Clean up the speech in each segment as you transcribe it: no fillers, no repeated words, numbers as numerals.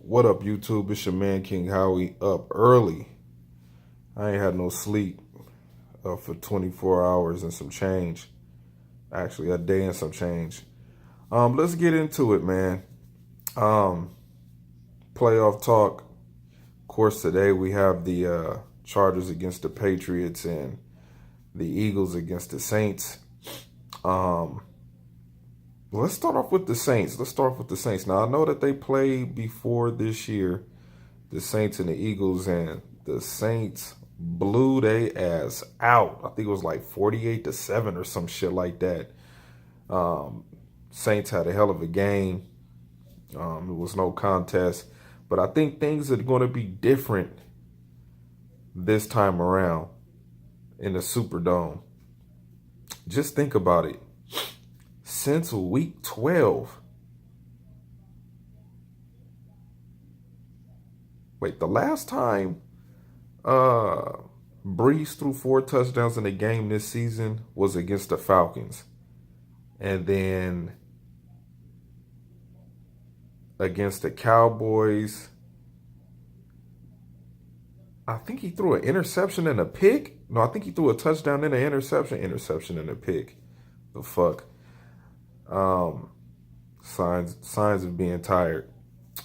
What up, YouTube? It's your man, King Howie, up early. I ain't had no sleep for 24 hours and some change. Actually, a day and some change. Let's get into it, man. Um, Playoff talk. Of course, today we have the Chargers against the Patriots and the Eagles against the Saints. Let's start off with the Saints. Now, I know that they played before this year, the Saints and the Eagles, and the Saints blew their ass out. I think it was like 48-7 or some shit like that. Saints had a hell of a game. It was no contest. But I think things are going to be different this time around in the Superdome. Just think about it. Since week 12. Wait, the last time Breeze threw 4 touchdowns in a game this season was against the Falcons. And then against the Cowboys, I think he threw an interception and a pick. No, I think he threw a touchdown and an interception and a pick. The fuck? Signs of being tired.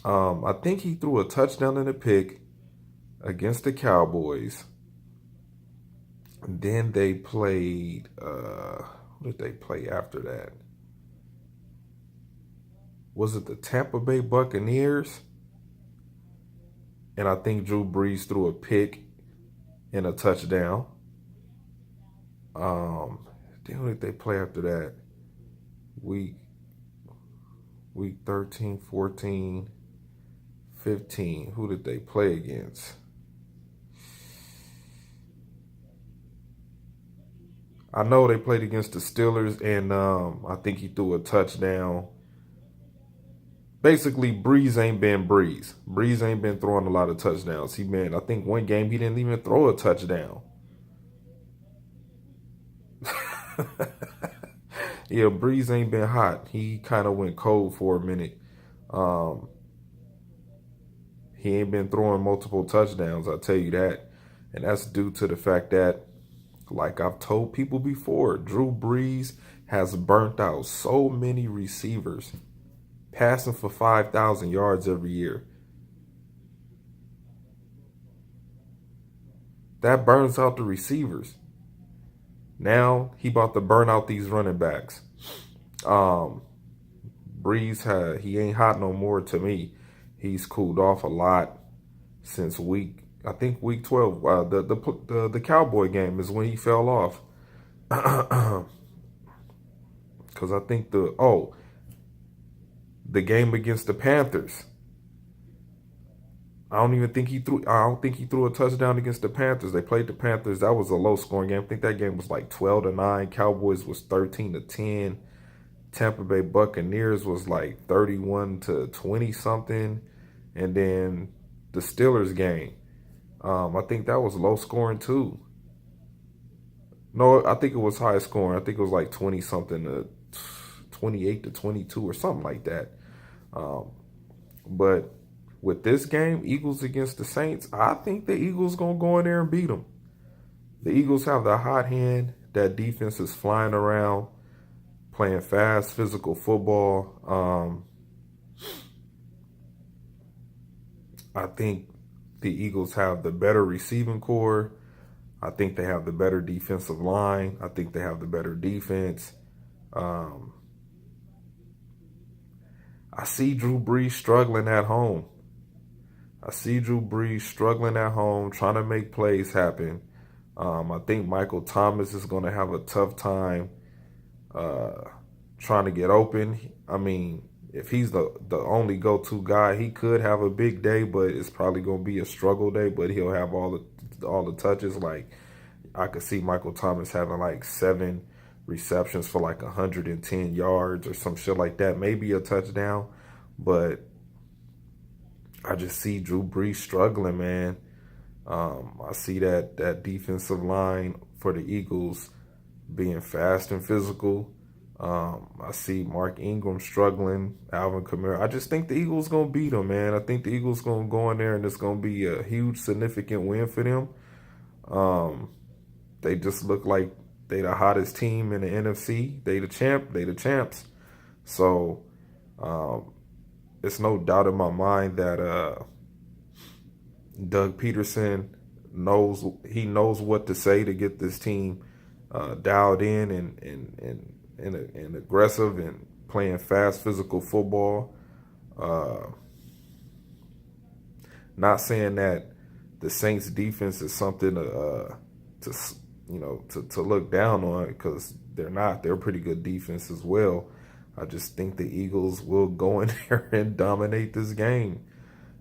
I think he threw a touchdown and a pick against the Cowboys. And then they played, who did they play after that? Was it the Tampa Bay Buccaneers? And I think Drew Brees threw a pick and a touchdown. Then who did they play after that? Week 13, 14, 15. Who did they play against? I know they played against the Steelers, and I think he threw a touchdown. Basically, Breeze ain't been Breeze. Breeze ain't been throwing a lot of touchdowns. I think one game he didn't even throw a touchdown. Yeah, Breeze ain't been hot. He kind of went cold for a minute. He ain't been throwing multiple touchdowns, I'll tell you that. And that's due to the fact that, like I've told people before, Drew Brees has burnt out so many receivers, passing for 5,000 yards every year. That burns out the receivers. Now he about to burn out these running backs. Breeze he ain't hot no more to me. He's cooled off a lot since week 12. The Cowboy game is when he fell off. Because I think the game against the Panthers. I don't think he threw a touchdown against the Panthers. They played the Panthers. That was a low scoring game. I think that game was like 12-9. Cowboys was 13-10. Tampa Bay Buccaneers was like 31-20 something. And then the Steelers game, I think that was low scoring too. No, I think it was high scoring. I think it was like 20 something to 28-22 or something like that. But with this game, Eagles against the Saints, I think the Eagles going to go in there and beat them. The Eagles have the hot hand. That defense is flying around, playing fast, physical football. I think the Eagles have the better receiving core. I think they have the better defensive line. I think they have the better defense. I see Drew Brees struggling at home. Trying to make plays happen. I think Michael Thomas is going to have a tough time trying to get open. I mean, if he's the only go-to guy, he could have a big day, but it's probably going to be a struggle day. But he'll have all the touches. Like, I could see Michael Thomas having like 7 receptions for like 110 yards or some shit like that. Maybe a touchdown, but I just see Drew Brees struggling, man. I see that defensive line for the Eagles being fast and physical. I see Mark Ingram struggling, Alvin Kamara. I just think the Eagles gonna beat them, man. I think the Eagles gonna go in there and it's gonna be a huge, significant win for them. Um, they just look like they the hottest team in the NFC. They the champ. They the champs. So um, it's no doubt in my mind that Doug Peterson knows what to say to get this team dialed in and aggressive and playing fast physical football. Uh, Not saying that the Saints defense is something to to look down on, because they're not. They're a pretty good defense as well. I just think the Eagles will go in there and dominate this game.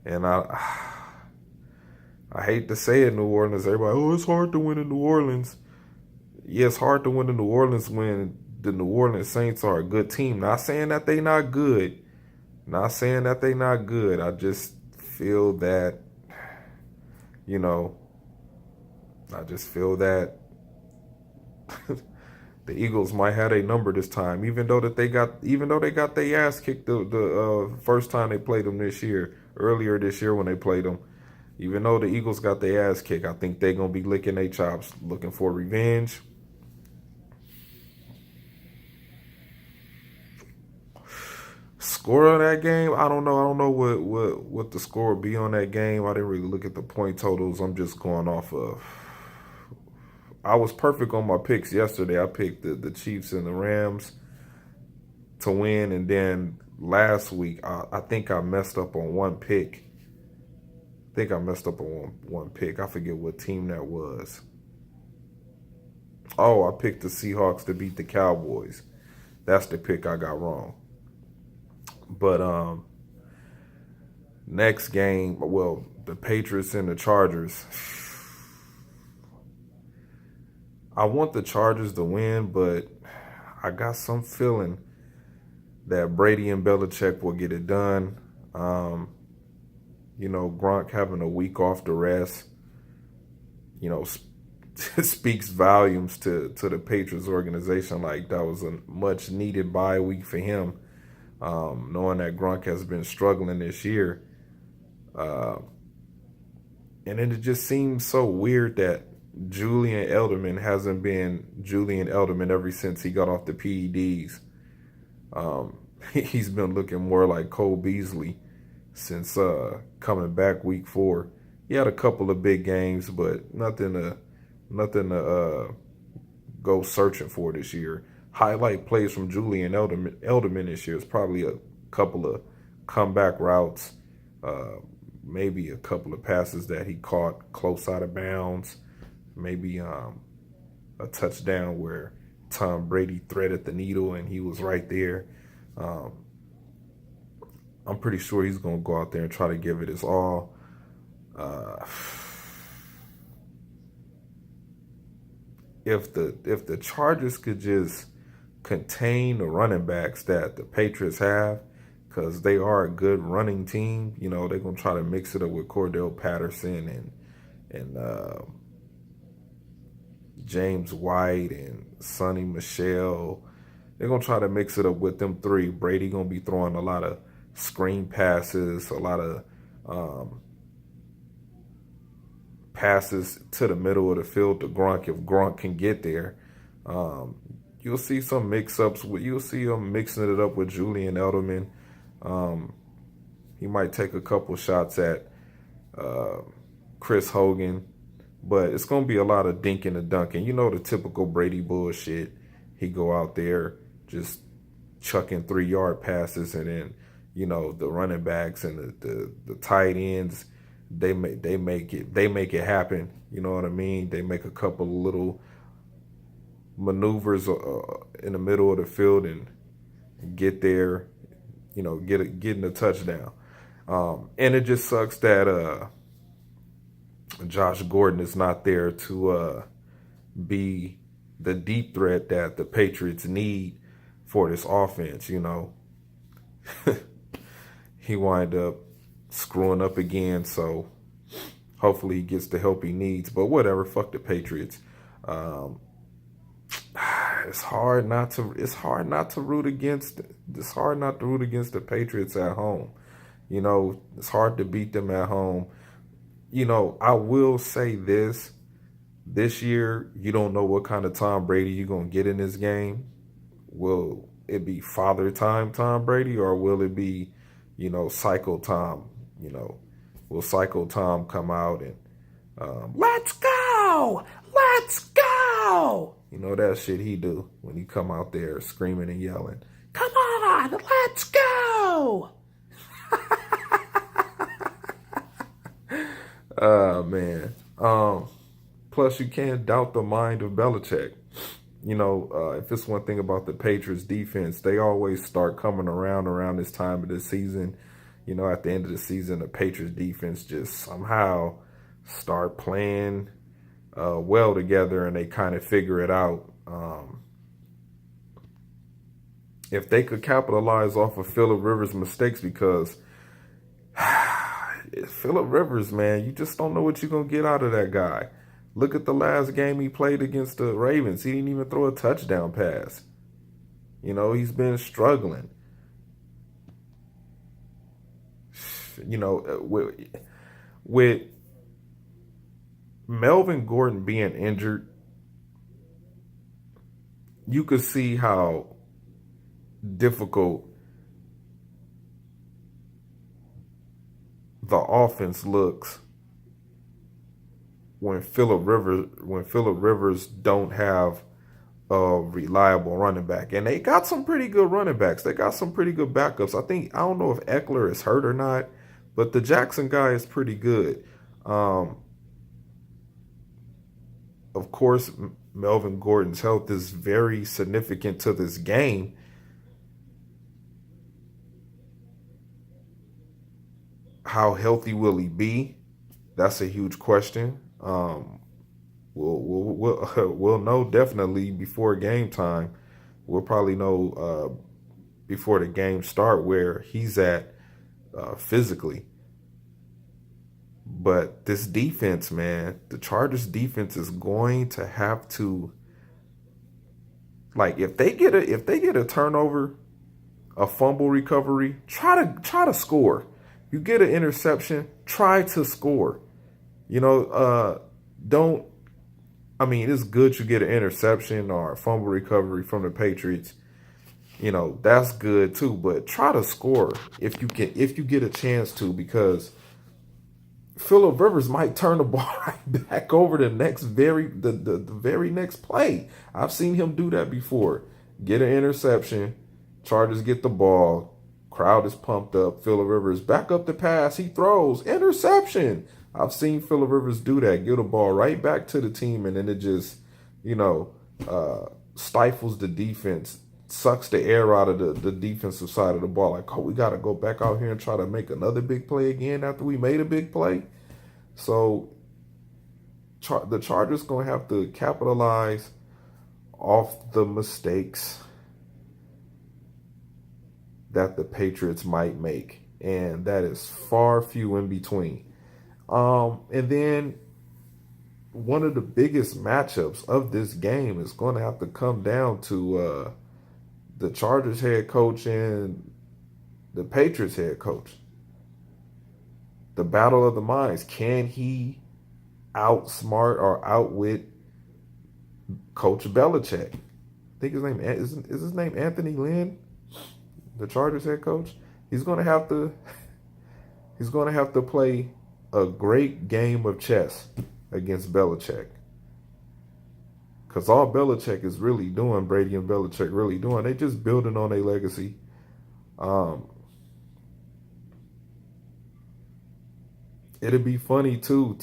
And I hate to say it, New Orleans. Everybody, oh, it's hard to win in New Orleans. Yeah, it's hard to win in New Orleans when the New Orleans Saints are a good team. Not saying that they not good. Not saying that they not good. I just feel that, you know, I just feel that the Eagles might have a number this time, even though they got their ass kicked the first time they played them earlier this year when they played them. Even though the Eagles got their ass kicked, I think they're gonna be licking their chops, looking for revenge. Score on that game, I don't know. I don't know what the score would be on that game. I didn't really look at the point totals. I'm just going off of. I was perfect on my picks yesterday. I picked the Chiefs and the Rams to win, and then last week I think I messed up on one pick. One pick. I forget what team that was. Oh, I picked the Seahawks to beat the Cowboys. That's the pick I got wrong. But next game, well, the Patriots and the Chargers. I want the Chargers to win, but I got some feeling that Brady and Belichick will get it done. Gronk having a week off the rest, speaks volumes to the Patriots organization. Like, that was a much needed bye week for him, knowing that Gronk has been struggling this year. And then it just seems so weird that Julian Edelman hasn't been Julian Edelman ever since he got off the PEDs. He's been looking more like Cole Beasley since coming back week 4. He had a couple of big games, but nothing to go searching for this year. Highlight plays from Julian Edelman this year is probably a couple of comeback routes, maybe a couple of passes that he caught close out of bounds, maybe a touchdown where Tom Brady threaded the needle and he was right there. I'm pretty sure he's going to go out there and try to give it his all. If the Chargers could just contain the running backs that the Patriots have, because they are a good running team, they're going to try to mix it up with Cordell Patterson and James White and Sonny Michel. They're going to try to mix it up with them three. Brady going to be throwing a lot of screen passes, a lot of passes to the middle of the field to Gronk if Gronk can get there. You'll see some mix-ups. You'll see him mixing it up with Julian Edelman. He might take a couple shots at Chris Hogan, but it's going to be a lot of dinking and dunking. The typical Brady bullshit. He go out there just chucking 3-yard passes, and then the running backs and the tight ends, they make it happen. You know what I mean? They make a couple of little maneuvers in the middle of the field and get there, getting a touchdown. And it just sucks that Josh Gordon is not there to be the deep threat that the Patriots need for this offense. He wind up screwing up again, so hopefully he gets the help he needs. But whatever, fuck the Patriots. it's hard not to root against the Patriots at home. It's hard to beat them at home. I will say this year, you don't know what kind of Tom Brady you're going to get in this game. Will it be father time Tom Brady, or will it be, cycle Tom? Will cycle Tom come out and let's go, let's go? That shit he do when he come out there screaming and yelling, come on, let's go. Man. Plus, you can't doubt the mind of Belichick. If it's one thing about the Patriots defense, they always start coming around this time of the season. At the end of the season, the Patriots defense just somehow start playing well together, and they kind of figure it out. If they could capitalize off of Phillip Rivers' mistakes, because Phillip Rivers, man, you just don't know what you're going to get out of that guy. Look at the last game he played against the Ravens. He didn't even throw a touchdown pass. He's been struggling. With Melvin Gordon being injured, you could see how difficult the offense looks when Phillip Rivers don't have a reliable running back. And they got some pretty good running backs. They got some pretty good backups. I don't know if Eckler is hurt or not, but the Jackson guy is pretty good. Of course, Melvin Gordon's health is very significant to this game. How healthy will he be? That's a huge question. We'll know definitely before game time. We'll probably know before the game start where he's at physically. But this defense, man, the Chargers defense is going to have to, like, if they get a turnover, a fumble recovery, try to score. You get an interception, try to score. It's good you get an interception or a fumble recovery from the Patriots. That's good too, but try to score if you get a chance to, because Phillip Rivers might turn the ball right back over the very next play. I've seen him do that before. Get an interception, Chargers get the ball, crowd is pumped up, Phillip Rivers back up the pass, he throws, interception. I've seen Phillip Rivers do that, get a ball right back to the team, and then it just, stifles the defense, sucks the air out of the defensive side of the ball. Like, we got to go back out here and try to make another big play again after we made a big play. So the Chargers going to have to capitalize off the mistakes that the Patriots might make, and that is far few in between. And then one of the biggest matchups of this game is going to have to come down to the Chargers head coach and the Patriots head coach. The battle of the minds. Can he outsmart or outwit Coach Belichick? I think his name is his name Anthony Lynn, the Chargers head coach. He's going to have to play a great game of chess against Belichick. Because all Belichick is really doing, Brady and Belichick really doing, they just building on a legacy. It'd be funny too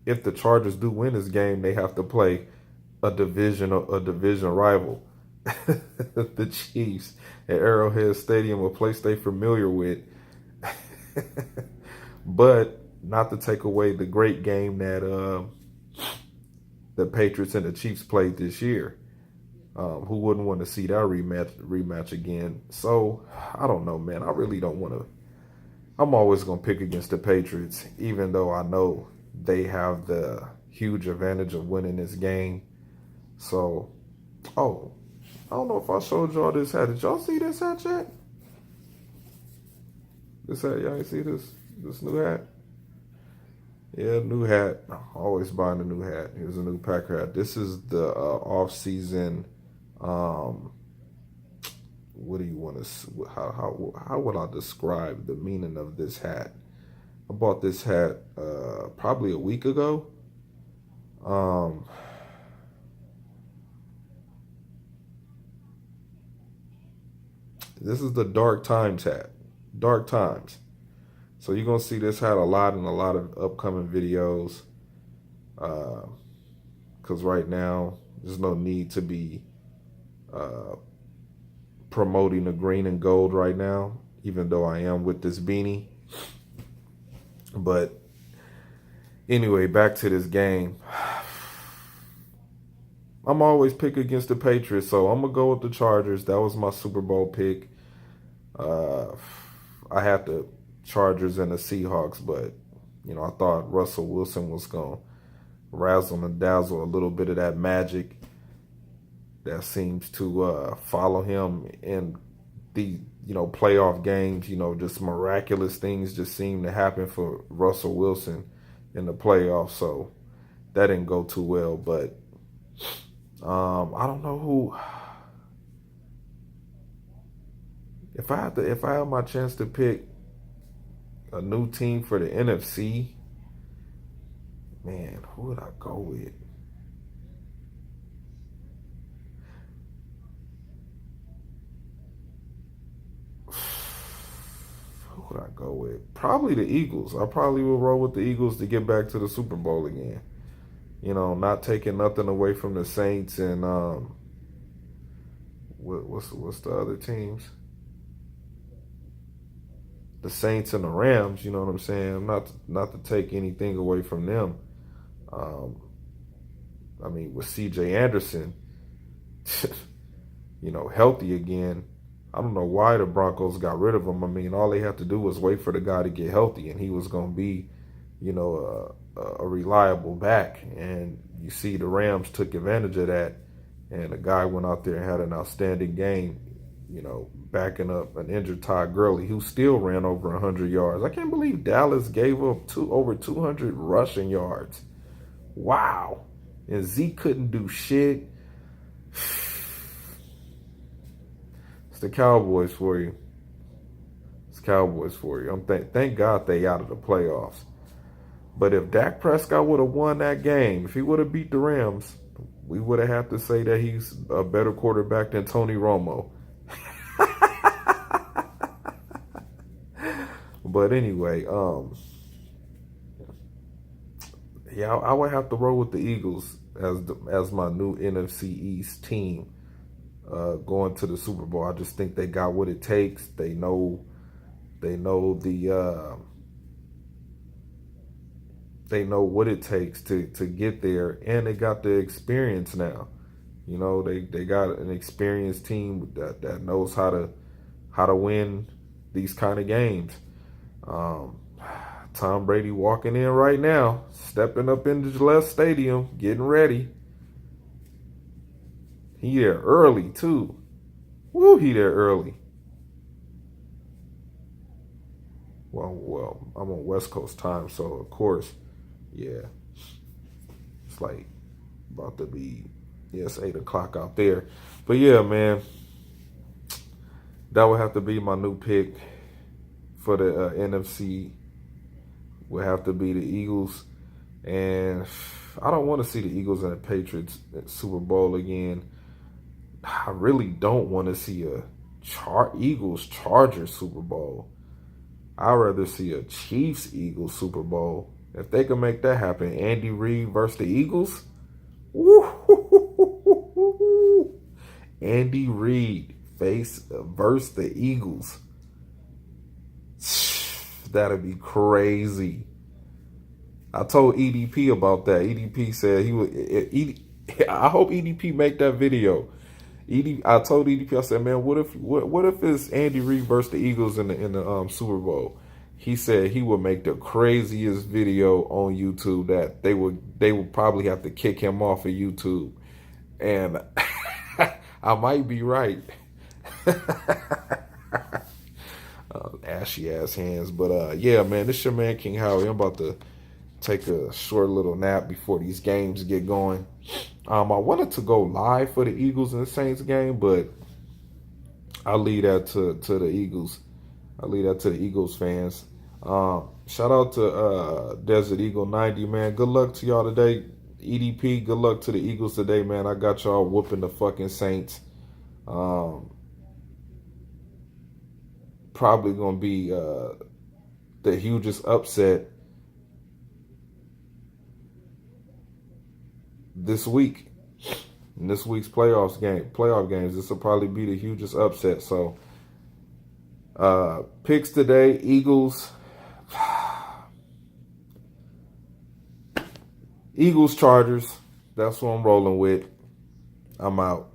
if the Chargers do win this game, they have to play a division rival, the Chiefs at Arrowhead Stadium, a place they familiar with. But not to take away the great game that the Patriots and the Chiefs played this year. Who wouldn't want to see that rematch again? So I don't know, man. I really don't want to. I'm always going to pick against the Patriots, even though I know they have the huge advantage of winning this game. So Oh, I don't know if I showed y'all this hat. Did y'all see this hat yet? This hat, y'all ain't see this new hat? Yeah, new hat. Always buying a new hat. Here's a new Packer hat. This is the off-season. Um, what do you want to? How would I describe the meaning of this hat? I bought this hat probably a week ago. Um, this is the Dark Times hat. Dark Times. So you're gonna see this hat a lot in a lot of upcoming videos. Because right now there's no need to be promoting the green and gold right now, even though I am with this beanie. But anyway, back to this game. I'm always pick against the Patriots, so I'm gonna go with the Chargers. That was my Super Bowl pick. I had the Chargers and the Seahawks, but you know, I thought Russell Wilson was gonna razzle and dazzle a little bit of that magic that seems to follow him in the playoff games. You know, just miraculous things just seem to happen for Russell Wilson in the playoffs. So that didn't go too well, but I don't know who. If I had my chance to pick a new team for the NFC, man, who would I go with? Who would I go with? Probably the Eagles. I probably will roll with the Eagles to get back to the Super Bowl again. You know, not taking nothing away from the Saints and what's the other teams? The Saints and the Rams. You know what I'm saying? Not to take anything away from them. Um, I mean, with C.J. Anderson, healthy again. I don't know why the Broncos got rid of him. I mean, all they have to do was wait for the guy to get healthy, and he was going to be, a reliable back. And you see the Rams took advantage of that, and the guy went out there and had an outstanding game, backing up an injured Todd Gurley, who still ran over 100 yards. I can't believe Dallas gave up over 200 rushing yards. Wow. And Zeke couldn't do shit. It's the Cowboys for you. It's Cowboys for you. Thank God they out of the playoffs. But if Dak Prescott would have won that game, if he would have beat the Rams, we would have had to say that he's a better quarterback than Tony Romo. But anyway, yeah, I would have to roll with the Eagles as my new NFC East team going to the Super Bowl. I just think they got what it takes. They know what it takes to get there, and they got the experience now. They got an experienced team that knows how to win these kind of games. Tom Brady walking in right now, stepping up into Gillette Stadium, getting ready. He there early too. Woo, he there early. Well, I'm on West Coast time, so of course, yeah, it's like about to be, it's 8 o'clock out there. But yeah, man, that would have to be my new pick for the NFC. Would have to be the Eagles, and I don't want to see the Eagles and the Patriots at Super Bowl again. I really don't want to see a Eagles Chargers Super Bowl. I'd rather see a Chiefs Eagles Super Bowl. If they can make that happen, Andy Reid versus the Eagles. Woo! Andy Reid versus the Eagles. That'd be crazy. I told EDP about that. EDP said he would. I hope EDP make that video. I told EDP, I said, man, what if it's Andy Reid versus the Eagles in the Super Bowl? He said he would make the craziest video on YouTube that they would probably have to kick him off of YouTube. And I might be right. Ashy ass hands. But yeah, man, this your man King Howie. I'm about to take a short little nap before these games get going. I wanted to go live for the Eagles and the Saints game, but I'll leave that to the Eagles. I'll leave that to the Eagles fans. Shout out to Desert Eagle 90, man. Good luck to y'all today. EDP, good luck to the Eagles today, man. I got y'all whooping the fucking Saints. Probably gonna be the hugest upset this week. In this week's playoff games, this will probably be the hugest upset. So picks today, Eagles. Eagles, Chargers. That's what I'm rolling with. I'm out.